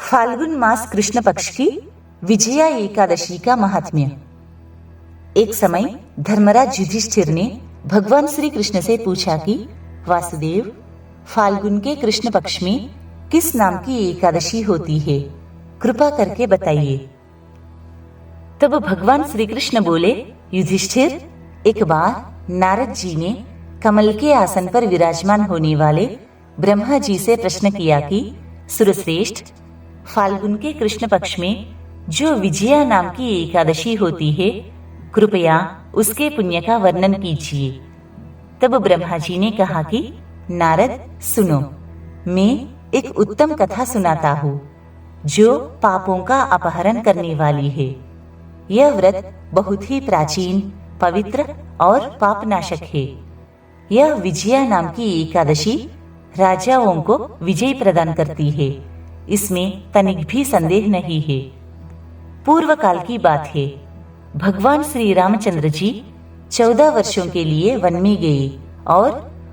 फाल्गुन मास कृष्ण पक्ष की विजया एकादशी का महात्म्य। एक समय धर्मराज युधिष्ठिर ने भगवान श्री कृष्ण से पूछा कि वासुदेव, फाल्गुन के कृष्ण पक्ष में किस नाम की एकादशी होती है, कृपा करके बताइए। तब भगवान श्री कृष्ण बोले, युधिष्ठिर, एक बार नारद जी ने कमल के आसन पर विराजमान होने वाले ब्रह्मा जी से प्रश्न किया कि सुरश्रेष्ठ, फाल्गुन के कृष्ण पक्ष में जो विजया नाम की एकादशी होती है, कृपया उसके पुण्य का वर्णन कीजिए। तब ब्रह्मा जी ने कहा कि नारद, सुनो, मैं एक उत्तम कथा सुनाता हूँ जो पापों का अपहरण करने वाली है। यह व्रत बहुत ही प्राचीन, पवित्र और पापनाशक है। यह विजया नाम की एकादशी राजाओं को विजय प्रदान करती है, इसमें तनिक भी संदेह नहीं है। पूर्व काल की बात है। भगवान श्री रामचंद्र जी 14 वर्षों के लिए वन में गए और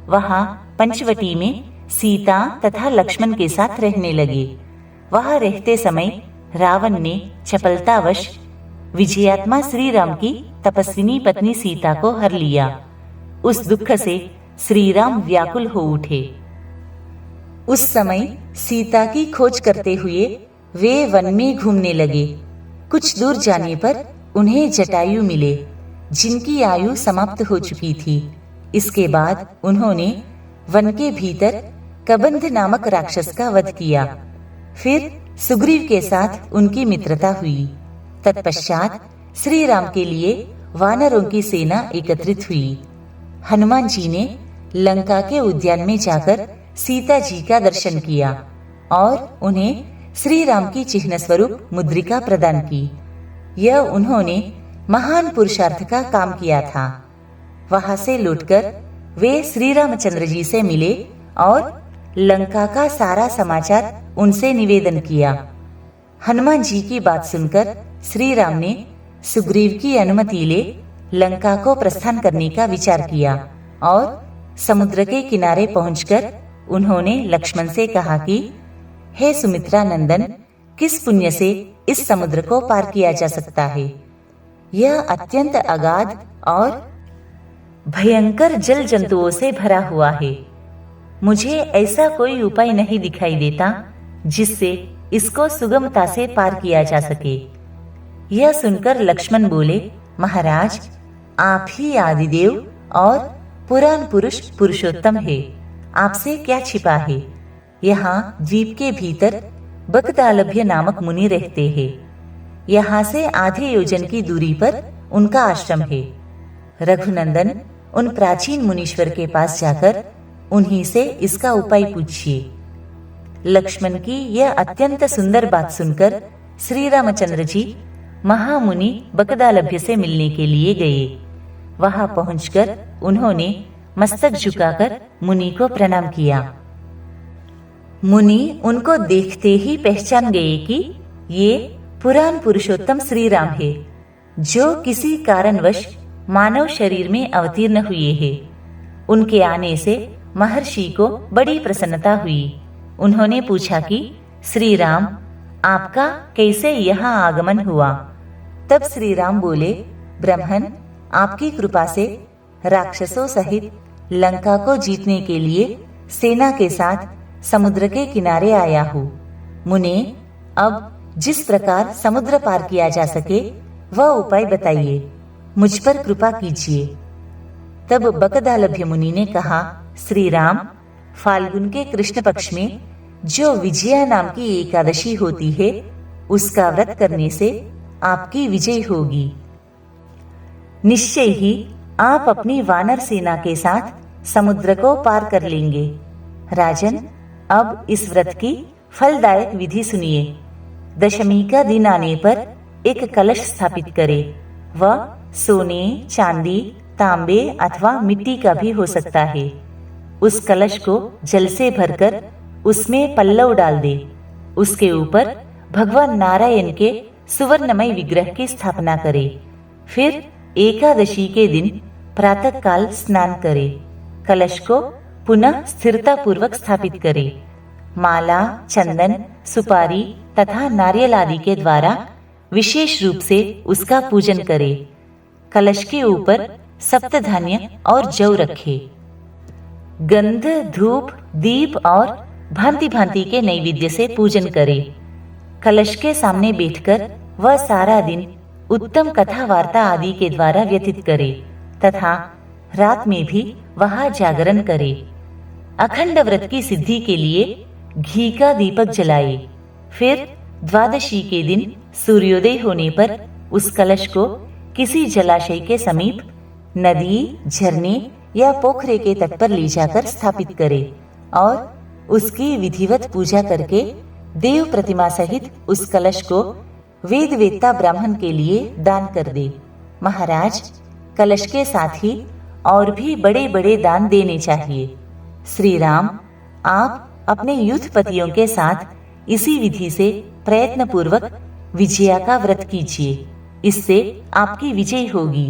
वहां पंचवटी में सीता तथा लक्ष्मण के साथ रहने लगे। वहां रहते समय रावण ने चपलतावश विजयात्मा श्री राम की तपस्विनी पत्नी सीता को हर लिया। उस दुख से श्री राम व्याकुल हो उठे। उस समय सीता की खोज करते हुए वे वन में घूमने लगे। कुछ दूर जाने पर उन्हें जटायु मिले, जिनकी आयु समाप्त हो चुकी थी। इसके बाद उन्होंने वन के भीतर कबंध नामक राक्षस का वध किया। फिर सुग्रीव के साथ उनकी मित्रता हुई। तत्पश्चात श्री राम के लिए वानरों की सेना एकत्रित हुई। हनुमान जी ने लंका के उद्यान में जाकर सीता जी का दर्शन किया और उन्हें श्री राम की चिन्ह स्वरूप मुद्रिका प्रदान की। यह उन्होंने महान पुरुषार्थ का काम किया था। वहां से लौटकर वे श्री रामचंद्र जी से मिले और लंका का सारा समाचार उनसे निवेदन किया। हनुमान जी की बात सुनकर श्री राम ने सुग्रीव की अनुमति ले लंका को प्रस्थान करने का विचार किया और समुद्र के किनारे पहुंचकर उन्होंने लक्ष्मण से कहा कि हे सुमित्रा नंदन, किस पुण्य से इस समुद्र को पार किया जा सकता है? यह अत्यंत अगाध और भयंकर जल जंतुओं से भरा हुआ है। मुझे ऐसा कोई उपाय नहीं दिखाई देता जिससे इसको सुगमता से पार किया जा सके। यह सुनकर लक्ष्मण बोले, महाराज, आप ही आदिदेव और पुराण पुरुष पुरुषोत्तम है। आपसे क्या छिपा है? यहाँ द्वीप के भीतर बकदालभ्य नामक मुनि रहते हैं। यहाँ से आधे योजन की दूरी पर उनका आश्रम है। रघुनंदन, उन प्राचीन मुनीश्वर के पास जाकर उन्हीं से इसका उपाय पूछिए। लक्ष्मण की यह अत्यंत सुंदर बात सुनकर श्री रामचंद्र जी महामुनि बकदालभ्य से मिलने के लिए गए। वहां पहुंचकर उन्होंने मस्तक झुकाकर मुनि को प्रणाम किया। मुनि उनको देखते ही पहचान गए कि ये पुराण पुरुषोत्तम श्री राम है, जो किसी कारणवश मानव शरीर में अवतीर्ण हुए हैं। उनके आने से महर्षि को बड़ी प्रसन्नता हुई। उन्होंने पूछा कि श्री राम, आपका कैसे यहाँ आगमन हुआ? तब श्री राम बोले, ब्रह्मन, आपकी कृपा से राक्षसों सहित लंका को जीतने के लिए सेना के साथ समुद्र के किनारे आया हूँ। मुने, अब जिस प्रकार समुद्र पार किया जा सके वह उपाय बताइए, मुझ पर कृपा कीजिए। तब बकदालभ्य मुनि ने कहा, श्री राम, फाल्गुन के कृष्ण पक्ष में जो विजया नाम की एकादशी होती है, उसका व्रत करने से आपकी विजय होगी। निश्चय ही आप अपनी वानर सेना के साथ समुद्र को पार कर लेंगे। राजन, अब इस व्रत की फलदायक विधि सुनिए। दशमी का दिन आने पर एक कलश स्थापित करें। वह सोने, चांदी, तांबे अथवा मिट्टी का भी हो सकता है। उस कलश को जल से भरकर उसमें पल्लव डाल दे। उसके ऊपर भगवान नारायण के सुवर्णमय विग्रह की स्थापना करे। फिर एकादशी के दिन प्रातः काल स्नान करे। कलश को पुनः स्थिरता पूर्वक स्थापित करे। माला, चंदन, सुपारी तथा नारियल आदि के द्वारा विशेष रूप से उसका पूजन करे। कलश के ऊपर सप्तधान्य और जौ रखे। गंध, धूप, दीप और भांति भांति के नैवेद्य से पूजन करे। कलश के सामने बैठकर वह सारा दिन उत्तम कथा वार्ता आदि के द्वारा व्यतीत करे तथा रात में भी वहां जागरण करे। अखंड व्रत की सिद्धि के लिए घी का दीपक जलाए। फिर द्वादशी के दिन सूर्योदय होने पर उस कलश को किसी जलाशय के समीप, नदी, झरने या पोखरे के तट पर ले जाकर स्थापित करे और उसकी विधिवत पूजा करके देव प्रतिमा सहित उस कलश को वेद वेत्ता ब्राह्मण के लिए दान कर दे। महाराज, कलश के साथ ही और भी बड़े बड़े दान देने चाहिए। श्री राम, आप अपने युद्धपतियों के साथ इसी विधि से प्रयत्न पूर्वक विजया का व्रत कीजिए, इससे आपकी विजय होगी।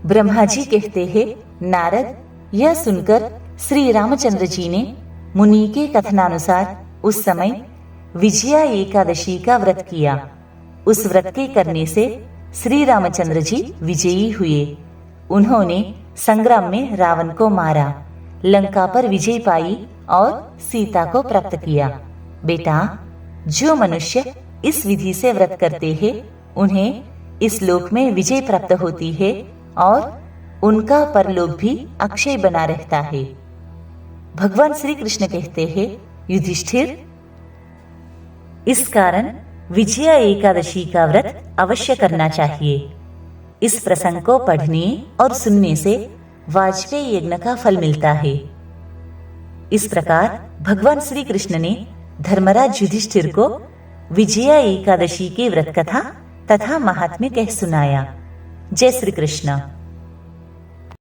ब्रह्मा जी कहते हैं, नारद, यह सुनकर श्री रामचंद्र जी ने मुनि के कथनानुसार उस समय विजया एकादशी का व्रत किया। उस व्रत के करने से श्री रामचंद्र जी विजयी हुए। उन्होंने संग्राम में रावण को मारा, लंका पर विजय पाई और सीता को प्राप्त किया। बेटा, जो मनुष्य इस विधि से व्रत करते हैं, उन्हें इस लोक में विजय प्राप्त होती है और उनका परलोक भी अक्षय बना रहता है। भगवान श्री कृष्ण कहते हैं, युधिष्ठिर, इस कारण विजया एकादशी का व्रत अवश्य करना चाहिए। इस प्रसंग को पढ़ने और सुनने से वाजपेयी यज्ञ का फल मिलता है। इस प्रकार भगवान श्री कृष्ण ने धर्मराज युधिष्ठिर को विजया एकादशी की व्रत कथा तथा महात्म्य कह सुनाया। जय श्री कृष्ण।